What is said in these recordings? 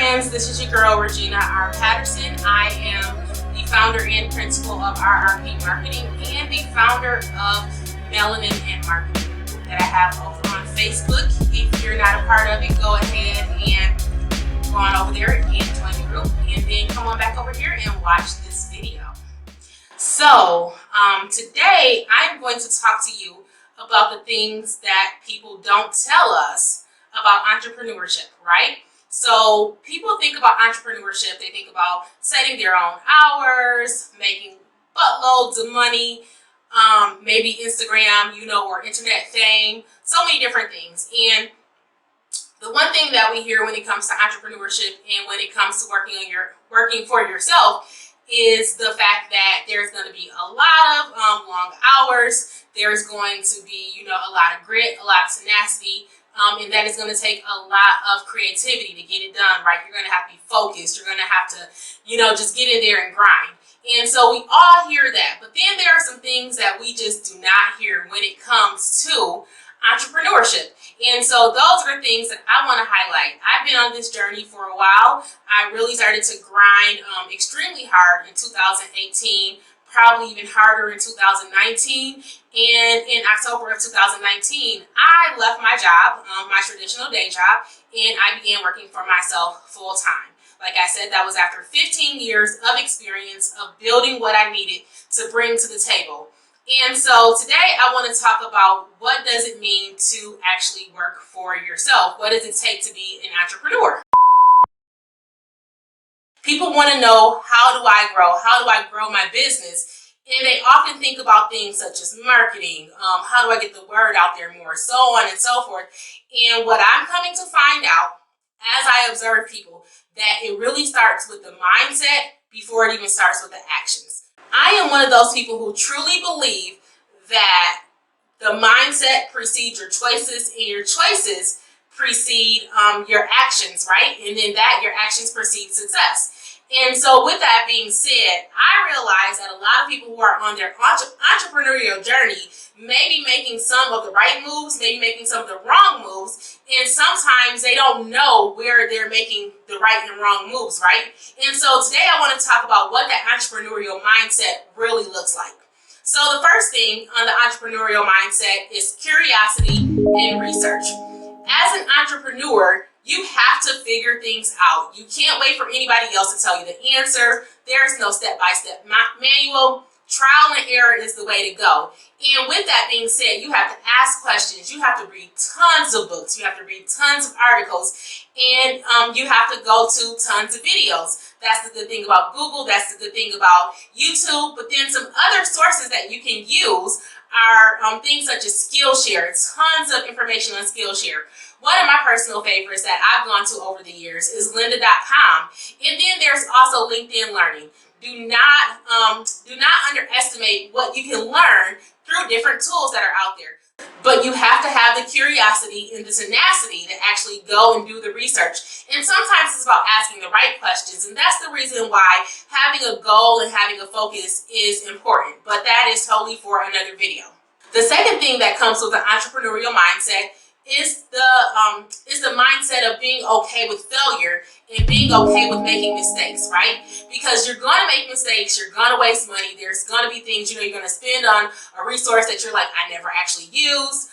friends, this is your girl Regina R. Patterson. I am the founder and principal of RRP Marketing and the founder of Melanin and Marketing that I have over on Facebook. If you're not a part of it, go ahead and go on over there and join the group, and then come on back over here and watch this video. So today I'm going to talk to you about the things that people don't tell us about entrepreneurship, right? So people think about entrepreneurship, they think about setting their own hours, making buttloads of money, maybe Instagram, or internet fame, so many different things. And the one thing that we hear when it comes to entrepreneurship and when it comes to working for yourself is the fact that there's going to be a lot of long hours. There's going to be, a lot of grit, a lot of tenacity. And that is going to take a lot of creativity to get it done, right? You're going to have to be focused. You're going to have to, just get in there and grind. And so we all hear that. But then there are some things that we just do not hear when it comes to entrepreneurship. And so those are things that I want to highlight. I've been on this journey for a while. I really started to grind extremely hard in 2018. Probably even harder in 2019, and in October of 2019, I left my job, my traditional day job, and I began working for myself full time. Like I said, that was after 15 years of experience of building what I needed to bring to the table. And so today I want to talk about what does it mean to actually work for yourself? What does it take to be an entrepreneur? People want to know, how do I grow? How do I grow my business? And they often think about things such as marketing. How do I get the word out there more? So on and so forth. And what I'm coming to find out as I observe people, that it really starts with the mindset before it even starts with the actions. I am one of those people who truly believe that the mindset precedes your choices, and your choices precede your actions, right? And then your actions precede success. And so with that being said, I realize that a lot of people who are on their entrepreneurial journey may be making some of the right moves, maybe making some of the wrong moves, and sometimes they don't know where they're making the right and wrong moves, right? And so today I want to talk about what that entrepreneurial mindset really looks like. So the first thing on the entrepreneurial mindset is curiosity and research. As an entrepreneur, you have to figure things out. You can't wait for anybody else to tell you the answer. There's no step-by-step manual. Trial and error is the way to go. And with that being said, you have to ask questions. You have to read tons of books. You have to read tons of articles. And you have to go to tons of videos. That's the good thing about Google. That's the good thing about YouTube. But then some other sources that you can use are things such as Skillshare. Tons of information on Skillshare. One of my personal favorites that I've gone to over the years is lynda.com. And then there's also LinkedIn Learning. Do not underestimate what you can learn through different tools that are out there. But you have to have the curiosity and the tenacity to actually go and do the research. And sometimes it's about asking the right questions. And that's the reason why having a goal and having a focus is important. But that is totally for another video. The second thing that comes with the entrepreneurial mindset is the mindset of being okay with failure and being okay with making mistakes, right? Because you're going to make mistakes, you're going to waste money, there's going to be things, you're going to spend on a resource that you're like, I never actually used,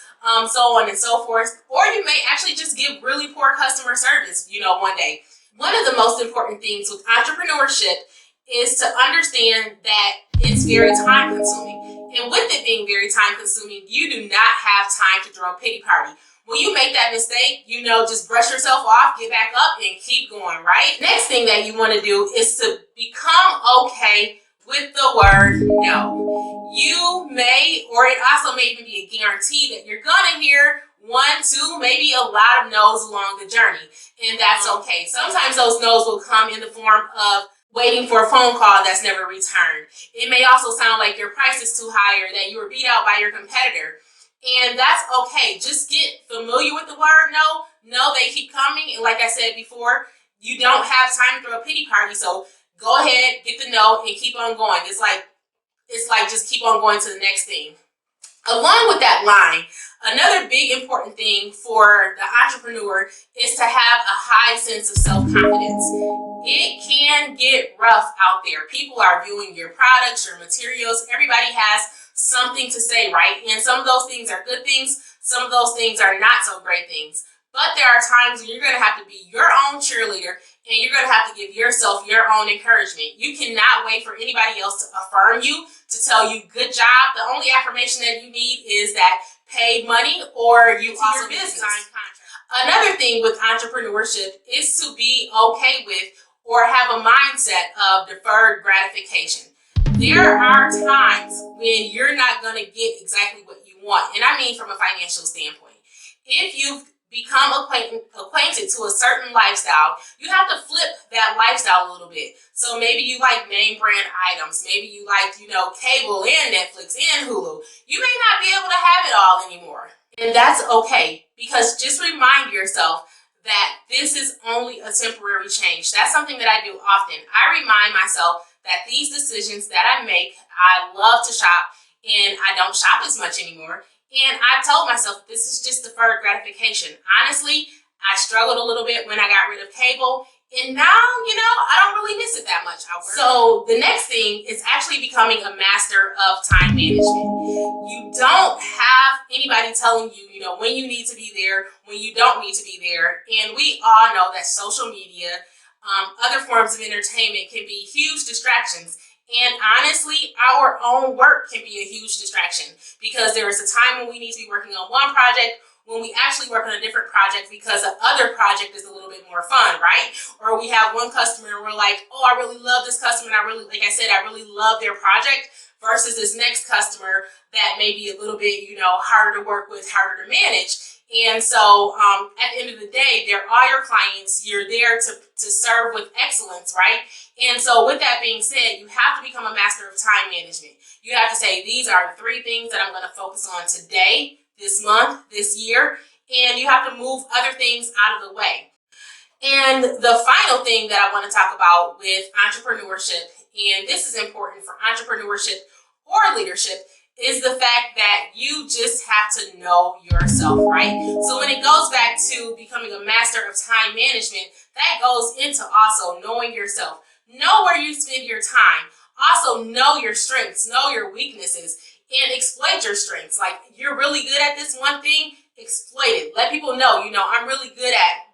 so on and so forth. Or you may actually just give really poor customer service, one day. One of the most important things with entrepreneurship is to understand that it's very time consuming. And with it being very time consuming, you do not have time to throw a pity party. When you make that mistake, just brush yourself off, get back up, and keep going, right? Next thing that you want to do is to become okay with the word no. You may, or it also may even be a guarantee that you're going to hear 1, 2, maybe a lot of no's along the journey. And that's okay. Sometimes those no's will come in the form of waiting for a phone call that's never returned. It may also sound like your price is too high or that you were beat out by your competitor. And that's okay. Just get familiar with the word no. No, they keep coming. And like I said before, you don't have time to throw a pity party. So go ahead, get the no, and keep on going. It's like just keep on going to the next thing. Along with that line, another big important thing for the entrepreneur is to have a high sense of self-confidence. It can get rough out there. People are viewing your products, your materials. Everybody has something to say, right? And some of those things are good things. Some of those things are not so great things. But there are times when you're going to have to be your own cheerleader and you're going to have to give yourself your own encouragement. You cannot wait for anybody else to affirm you, to tell you good job. The only affirmation that you need is that paid money or you also get a signed contract. Another thing with entrepreneurship is to be okay with or have a mindset of deferred gratification. There are times when you're not going to get exactly what you want, and I mean from a financial standpoint. If you've become acquainted to a certain lifestyle, you have to flip that lifestyle a little bit. So maybe you like name brand items, maybe you like, cable and Netflix and Hulu. You may not be able to have it all anymore. And that's okay, because just remind yourself that this is only a temporary change. That's something that I do often. I remind myself that these decisions that I make, I love to shop and I don't shop as much anymore. And I told myself this is just deferred gratification. Honestly, I struggled a little bit when I got rid of cable. And now, I don't really miss it that much. So the next thing is actually becoming a master of time management. You don't have anybody telling you, when you need to be there, when you don't need to be there. And we all know that social media, other forms of entertainment can be huge distractions. And honestly, our own work can be a huge distraction, because there is a time when we need to be working on one project when we actually work on a different project because the other project is a little bit more fun, right? Or we have one customer and we're like, oh, I really love this customer, and I really love their project, versus this next customer that may be a little bit, harder to work with, harder to manage. And so at the end of the day, they're all your clients. You're there to serve with excellence, right? And so with that being said, you have to become a master of time management. You have to say, these are the 3 things that I'm going to focus on today, this month, this year, and you have to move other things out of the way. And the final thing that I want to talk about with entrepreneurship, and this is important for entrepreneurship or leadership, is the fact that you just have to know yourself, right? So when it goes back to becoming a master of time management, that goes into also knowing yourself. Know where you spend your time. Also know your strengths, know your weaknesses, and exploit your strengths. Like, you're really good at this one thing, exploit it. Let people know, I'm really good at,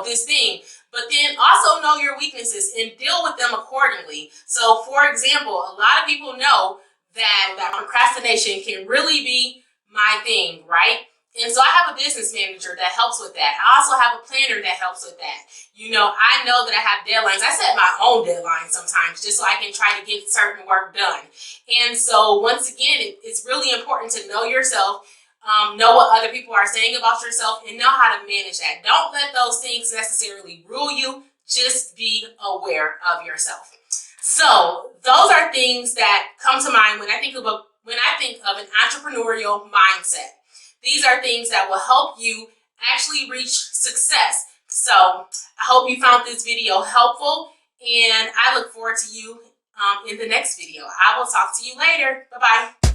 this thing. But then also know your weaknesses and deal with them accordingly. So for example, a lot of people know that procrastination can really be my thing, right? And so I have a business manager that helps with that. I also have a planner that helps with that. I know that I have deadlines. I set my own deadlines sometimes just so I can try to get certain work done. And so once again, it's really important to know yourself, know what other people are saying about yourself, and know how to manage that. Don't let those things necessarily rule you. Just be aware of yourself. So those are things that come to mind when I think of an entrepreneurial mindset. These are things that will help you actually reach success. So I hope you found this video helpful, and I look forward to you in the next video. I will talk to you later. Bye-bye.